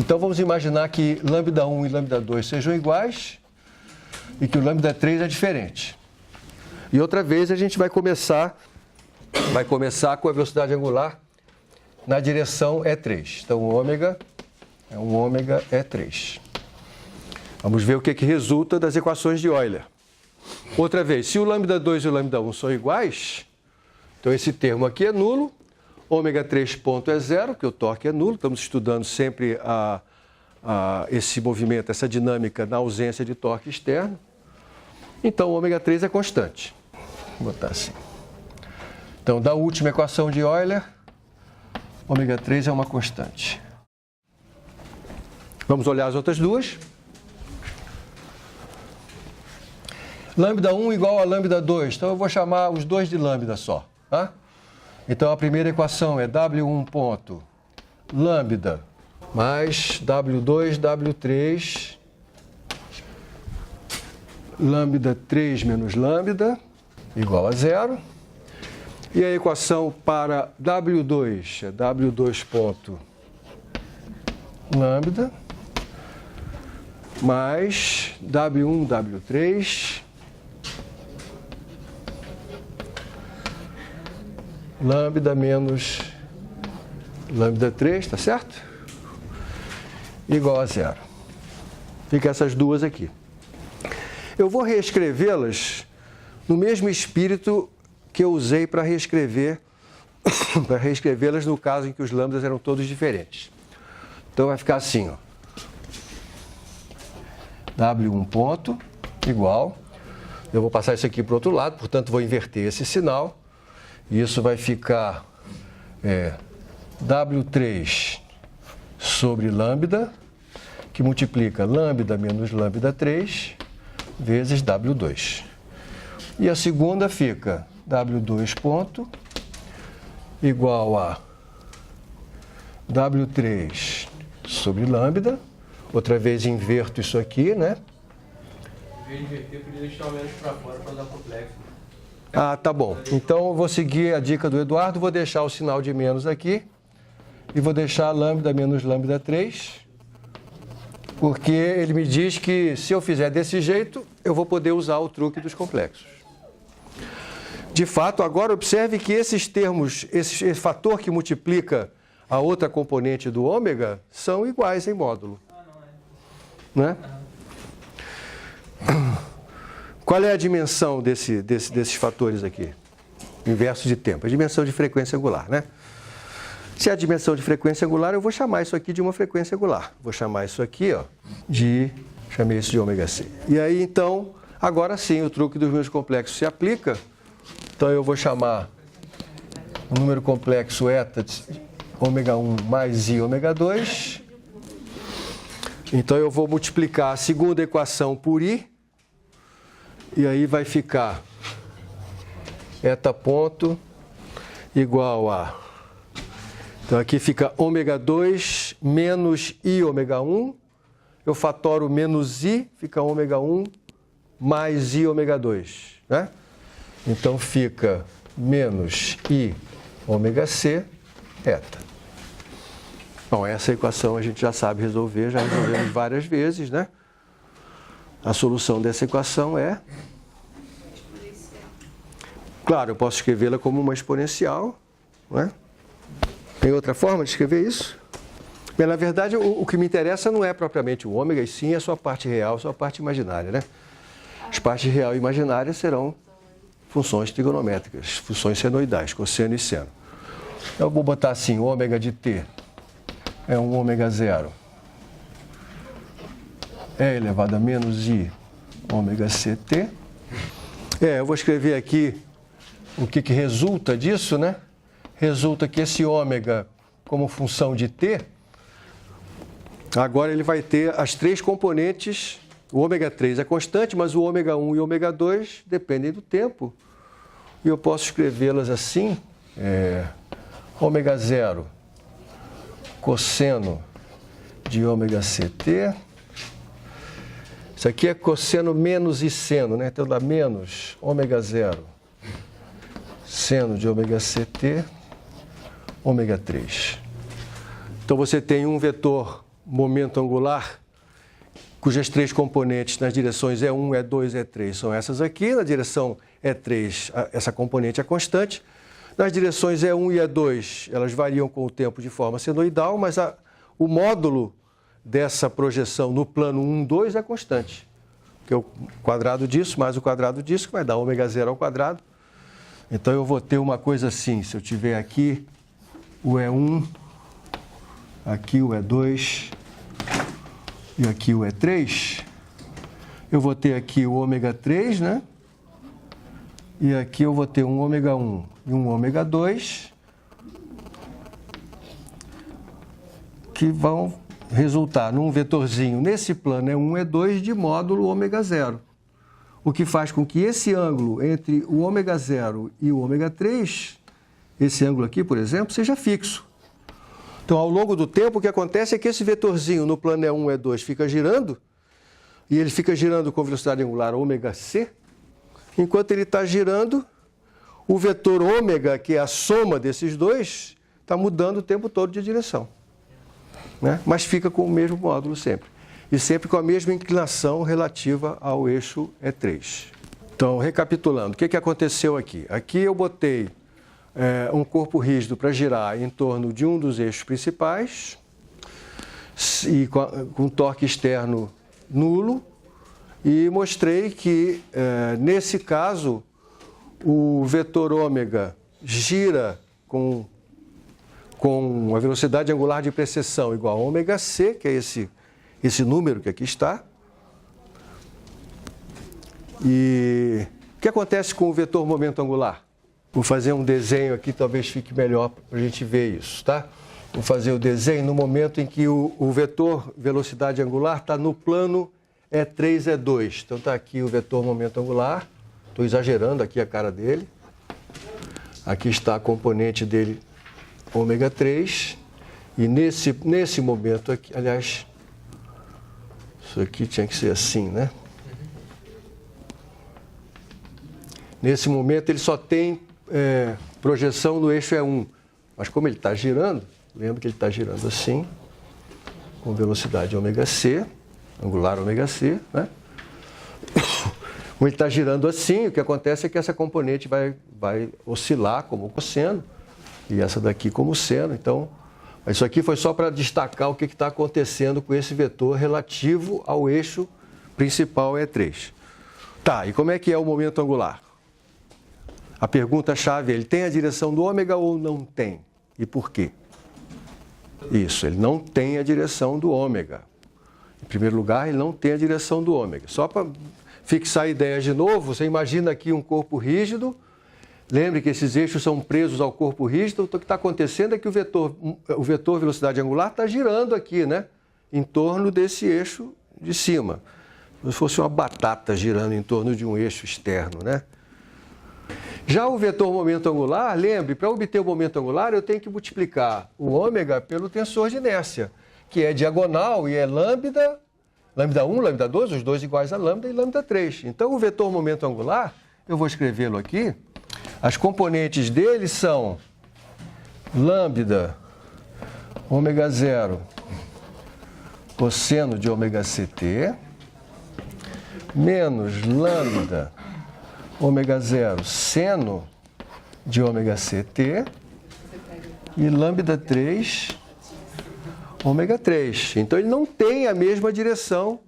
Então vamos imaginar que lambda 1 e lambda 2 sejam iguais e que o lambda 3 é diferente. E outra vez a gente vai começar com a velocidade angular na direção E3. Então o ômega é um ômega E3. Vamos ver o que resulta das equações de Euler. Outra vez, se o lambda 2 e o lambda 1 são iguais, então esse termo aqui é nulo, ômega 3 ponto é zero, porque o torque é nulo, estamos estudando sempre esse movimento, essa dinâmica na ausência de torque externo. Então, o ômega 3 é constante. Vou botar assim. Então, da última equação de Euler, ômega 3 é uma constante. Vamos olhar as outras duas. Lambda 1 igual a lambda 2. Então, eu vou chamar os dois de lambda só. Tá? Então, a primeira equação é W1 ponto lambda mais W2, W3, lambda 3 menos lambda, igual a zero. E a equação para W2 é W2 ponto lambda mais W1, W3, lambda menos lambda 3, tá certo? Igual a zero. Fica essas duas aqui. Eu vou reescrevê-las no mesmo espírito que eu usei para reescrevê-las no caso em que os lambdas eram todos diferentes. Então vai ficar assim, ó. W1 ponto igual. Eu vou passar isso aqui para o outro lado, portanto vou inverter esse sinal. E isso vai ficar W3 sobre lambda, que multiplica lambda menos lambda 3 vezes W2. E a segunda fica W2 ponto igual a W3 sobre lambda. Outra vez inverto isso aqui, né? Em vez de inverter, eu podia deixar o menos para fora para dar complexo. Ah, tá bom. Então eu vou seguir a dica do Eduardo, vou deixar o sinal de menos aqui e vou deixar lambda menos lambda 3, porque ele me diz que se eu fizer desse jeito, eu vou poder usar o truque dos complexos. De fato, agora observe que esses termos, esse fator que multiplica a outra componente do ômega, são iguais em módulo. Né? Qual é a dimensão desses fatores aqui? Inverso de tempo. A dimensão de frequência angular, né? Se é a dimensão de frequência angular, eu vou chamar isso aqui de uma frequência angular. Vou chamar isso aqui, ó, chamei isso de ômega c. E aí, então, agora sim, o truque dos números complexos se aplica. Então, eu vou chamar o número complexo eta de ômega 1 mais i ômega 2. Então, eu vou multiplicar a segunda equação por i. E aí vai ficar eta ponto igual a... Então aqui fica ômega 2 menos i ômega 1. Eu fatoro menos i, fica ômega 1 mais i ômega 2. Né? Então fica menos i ômega c eta. Bom, essa equação a gente já sabe resolver, já resolvemos várias vezes, né? A solução dessa equação é... Claro, eu posso escrevê-la como uma exponencial, não é? Tem outra forma de escrever isso? Bem, na verdade, o que me interessa não é propriamente o ômega, e sim a sua parte real, a sua parte imaginária, né? As partes real e imaginária serão funções trigonométricas, funções senoidais, cosseno e seno. Eu vou botar assim, ômega de t é um ômega zero e elevado a menos i ômega ct. Eu vou escrever aqui o que resulta disso, né? Resulta que esse ômega, como função de t, agora ele vai ter as três componentes. O ômega 3 é constante, mas o ômega 1 e o ômega 2 dependem do tempo. E eu posso escrevê-las assim, ômega 0 cosseno de ômega ct. Isso aqui é cosseno menos e seno, né? Então dá menos ômega 0 seno de ômega ct ômega 3. Então você tem um vetor momento angular, cujas três componentes nas direções E1, E2 e E3 são essas aqui. Na direção E3, essa componente é constante. Nas direções E1 e E2, elas variam com o tempo de forma senoidal, mas o módulo dessa projeção no plano 1, 2 é constante. Que é o quadrado disso mais o quadrado disso, que vai dar ômega zero ao quadrado. Então, eu vou ter uma coisa assim, se eu tiver aqui o E1, aqui o E2 e aqui o E3, eu vou ter aqui o ômega 3, né? E aqui eu vou ter um ômega 1 e um ômega 2, que vão resultar num vetorzinho nesse plano E1, E2 de módulo ômega zero. O que faz com que esse ângulo entre o ômega 0 e o ômega 3, esse ângulo aqui, por exemplo, seja fixo. Então, ao longo do tempo, o que acontece é que esse vetorzinho no plano E1, E2 fica girando, e ele fica girando com velocidade angular ômega c. Enquanto ele está girando, o vetor ômega, que é a soma desses dois, está mudando o tempo todo de direção, né? Mas fica com o mesmo módulo sempre. E sempre com a mesma inclinação relativa ao eixo E3. Então, recapitulando, o que aconteceu aqui? Aqui eu botei um corpo rígido para girar em torno de um dos eixos principais, e com torque externo nulo, e mostrei que, nesse caso, o vetor ômega gira com a velocidade angular de precessão igual a ômega c, que é esse número que aqui está. E o que acontece com o vetor momento angular? Vou fazer um desenho aqui, talvez fique melhor para a gente ver isso, tá? Vou fazer o desenho no momento em que o vetor velocidade angular está no plano E3, E2. Então está aqui o vetor momento angular. Estou exagerando aqui a cara dele. Aqui está a componente dele, ômega 3. E nesse momento aqui, aliás, isso aqui tinha que ser assim, né? Nesse momento ele só tem projeção no eixo E1. Mas como ele está girando, lembra que ele está girando assim, com velocidade ômega c, angular ômega c, né? Como ele está girando assim, o que acontece é que essa componente vai oscilar como cosseno, e essa daqui como seno. Então, isso aqui foi só para destacar o que está acontecendo com esse vetor relativo ao eixo principal E3. Tá, e como é que é o momento angular? A pergunta-chave é, ele tem a direção do ômega ou não tem? E por quê? Isso, ele não tem a direção do ômega. Em primeiro lugar, ele não tem a direção do ômega. Só para fixar a ideia de novo, você imagina aqui um corpo rígido. Lembre que esses eixos são presos ao corpo rígido. Então, o que está acontecendo é que o vetor velocidade angular está girando aqui, né? Em torno desse eixo de cima. Como se fosse uma batata girando em torno de um eixo externo, né? Já o vetor momento angular, lembre, para obter o momento angular, eu tenho que multiplicar o ômega pelo tensor de inércia, que é diagonal e é lambda 1, lambda 2, os dois iguais a lambda, e lambda 3. Então, o vetor momento angular, eu vou escrevê-lo aqui, as componentes dele são lambda ômega 0 cosseno de ômega ct menos lambda ômega 0 seno de ômega ct e lambda 3 ômega 3. Então, ele não tem a mesma direção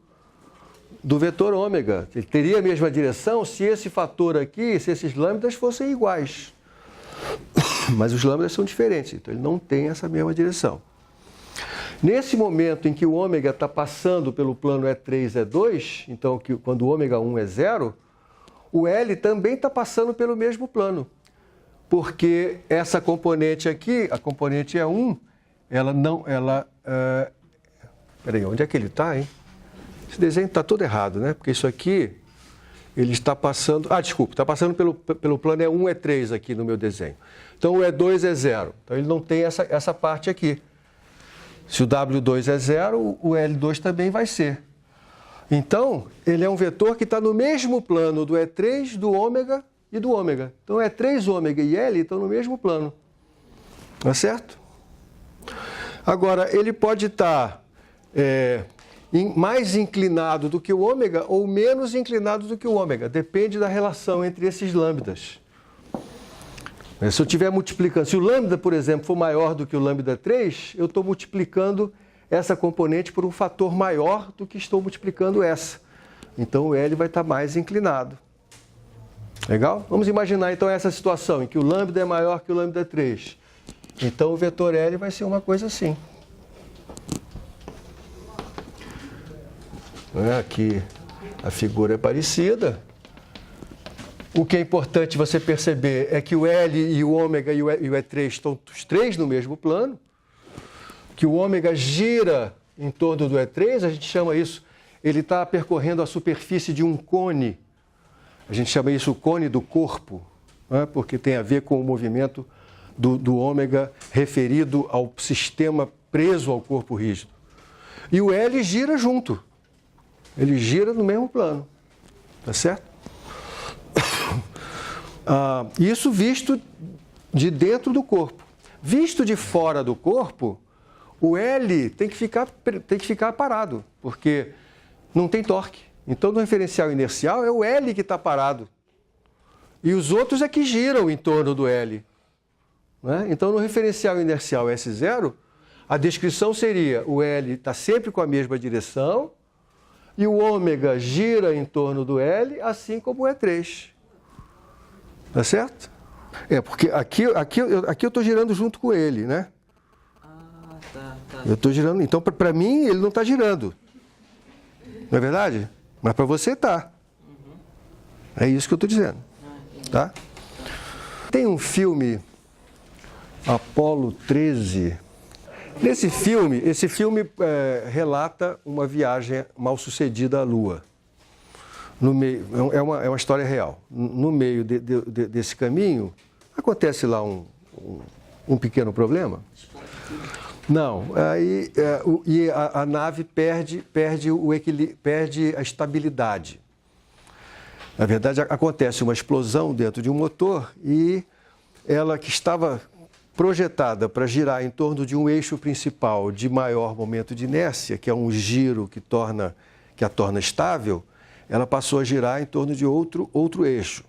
do vetor ômega. Ele teria a mesma direção se esse fator aqui, se esses lambdas fossem iguais. Mas os lambdas são diferentes, então ele não tem essa mesma direção. Nesse momento em que o ômega está passando pelo plano E3, E2, então quando o ômega 1 é 0, o L também está passando pelo mesmo plano. Porque essa componente aqui, a componente E1, peraí, onde é que ele está, hein? Esse desenho está todo errado, né? Porque isso aqui, ele está passando... está passando pelo plano E1, E3 aqui no meu desenho. Então, o E2 é 0. Então, ele não tem essa parte aqui. Se o W2 é 0, o L2 também vai ser. Então, ele é um vetor que está no mesmo plano do E3, do ômega e do ômega. Então, E3, ômega e L estão no mesmo plano. Tá certo? Agora, ele pode estar mais inclinado do que o ômega ou menos inclinado do que o ômega. Depende da relação entre esses lambdas. Se eu estiver multiplicando, se o lambda, por exemplo, for maior do que o lambda 3, eu estou multiplicando essa componente por um fator maior do que estou multiplicando essa. Então o L vai estar mais inclinado. Legal? Vamos imaginar então essa situação em que o lambda é maior que o lambda 3. Então o vetor L vai ser uma coisa assim. Aqui a figura é parecida. O que é importante você perceber é que o L e o ômega e o E3 estão os três no mesmo plano, que o ômega gira em torno do E3, a gente chama isso, ele está percorrendo a superfície de um cone, a gente chama isso o cone do corpo, né? Porque tem a ver com o movimento do ômega referido ao sistema preso ao corpo rígido. E o L gira junto, ele gira no mesmo plano, tá certo? Isso visto de dentro do corpo. Visto de fora do corpo, o L tem que ficar parado, porque não tem torque. Então, no referencial inercial, é o L que está parado. E os outros é que giram em torno do L. Né? Então, no referencial inercial S0, a descrição seria: o L está sempre com a mesma direção e o ômega gira em torno do L, assim como o E3. Tá certo? Porque aqui eu estou girando junto com ele, né? Tá. Eu estou girando. Então, para mim, ele não está girando. Não é verdade? Mas para você está. É isso que eu estou dizendo. Tá? Tem um filme, Apolo 13. Esse filme relata uma viagem mal sucedida à Lua. No meio, é uma história real. No meio desse caminho, acontece lá um pequeno problema. Não, aí a nave perde o equilíbrio, perde a estabilidade. Na verdade, acontece uma explosão dentro de um motor e ela, que estava projetada para girar em torno de um eixo principal de maior momento de inércia, que é um giro que a torna estável, ela passou a girar em torno de outro eixo.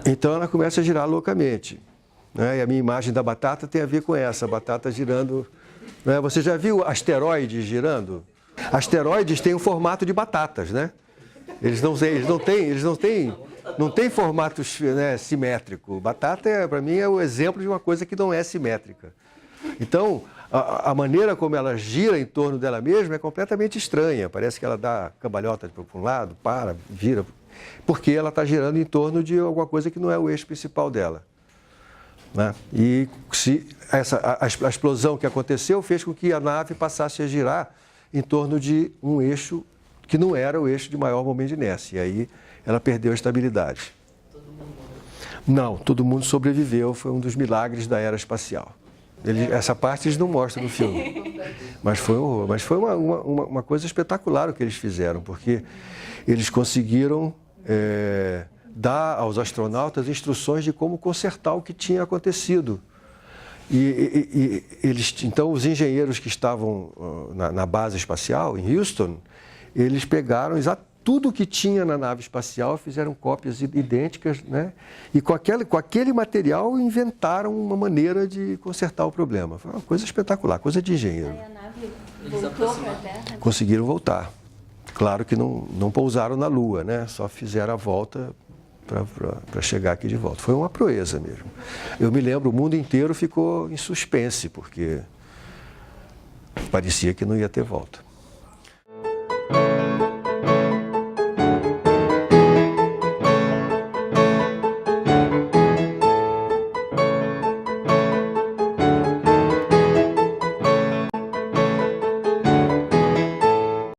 Então ela começa a girar loucamente. Né? E a minha imagem da batata tem a ver com essa, a batata girando. Né? Você já viu asteroides girando? Asteroides têm o formato de batatas, né? Eles não têm formato, né, simétrico. Batata, para mim, é o exemplo de uma coisa que não é simétrica. Então, a maneira como ela gira em torno dela mesma é completamente estranha. Parece que ela dá cambalhota para um lado, vira, porque ela está girando em torno de alguma coisa que não é o eixo principal dela. Né? E a explosão que aconteceu fez com que a nave passasse a girar em torno de um eixo que não era o eixo de maior momento de inércia. E aí ela perdeu a estabilidade. Não, todo mundo sobreviveu. Foi um dos milagres da era espacial. Essa parte eles não mostram no filme. Mas foi um horror. Mas foi uma coisa espetacular o que eles fizeram, porque eles conseguiram dar aos astronautas instruções de como consertar o que tinha acontecido. Então, os engenheiros que estavam na base espacial, em Houston, eles pegaram tudo que tinha na nave espacial, fizeram cópias idênticas, né? E com aquele material inventaram uma maneira de consertar o problema. Foi uma coisa espetacular, coisa de engenheiro. Aí a nave voltou para a Terra? Conseguiram voltar. Claro que não pousaram na Lua, né? Só fizeram a volta para chegar aqui de volta. Foi uma proeza mesmo. Eu me lembro, o mundo inteiro ficou em suspense, porque parecia que não ia ter volta.